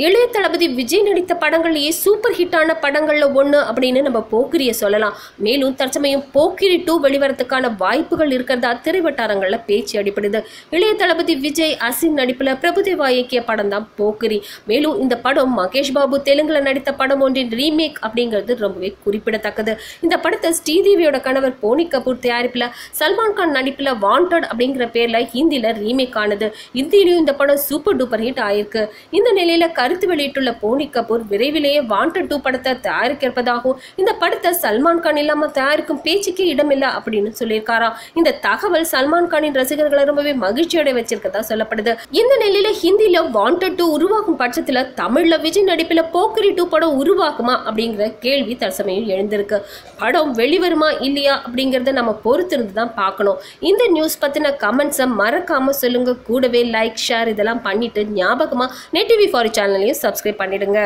இளைய தளபதி விஜய் நடித்த படங்கள்லயே சூப்பர் ஹிட்டான படங்கள்ல ஒண்ணு அப்படின்னு நம்ம போக்கிரிய சொல்லலாம். மேலும் தற்சமயம் போக்கிரி 2 வெளிவரத்துக்கான வாய்ப்புகள் இருக்கிறதா திரைவட்டாரங்கள்ல பேச்சு அடிப்படுது. இளைய தளபதி விஜய் அசின் நடிப்புல பிரபுதேவா இயக்கிய படம் தான் போக்கிரி. மேலும் இந்த படம் மகேஷ் பாபு தெலுங்குல நடித்த படம் ஒன்றின் ரீமேக் அப்படிங்கிறது ரொம்பவே குறிப்பிடத்தக்கது. இந்த படத்தை ஸ்ரீதேவியோட கணவர் போனி கபூர் தயாரிப்புல சல்மான் கான் நடிப்புல வாண்டட் அப்படிங்கிற பேர்ல ஹிந்தில ரீமேக் ஆனது. இந்தியிலும் இந்த படம் சூப்பர் டூப்பர் ஹிட் ஆயிருக்கு. இந்த நிலையில கருத்து வெளியிட்டுள்ள போனி கபூர் விரைவிலேயே வாண்டட் 2 படத்தை தயாரிக்க இருப்பதாகவும் இந்த படத்தை சல்மான் கான் இல்லாம தயாரிக்கும் பேச்சுக்கே இடமில்லை அப்படின்னு சொல்லியிருக்காராம். இந்த தகவல் சல்மான் கானின் ரசிகர்களை ரொம்பவே மகிழ்ச்சியோட வச்சிருக்கதா சொல்லப்படுது. இந்த நிலையில ஹிந்தில வாண்டட் 2 உருவாகும் பட்சத்துல தமிழ்ல விஜய் நடிப்புல போக்கிரி 2 படம் உருவாக்குமா அப்படிங்கிற கேள்வி தற்சமயம் எழுந்திருக்கு. படம் வெளிவருமா இல்லையா அப்படிங்கறத நம்ம பொறுத்திருந்து தான் பார்க்கணும். இந்த நியூஸ் பத்தின கமெண்ட்ஸை மறக்காம சொல்லுங்க. கூடவே லைக் ஷேர் இதெல்லாம் பண்ணிட்டு ஞாபகமா நெட் டிவி ஃபார் சேனலையும் சப்ஸ்கிரைப் பண்ணிடுங்க.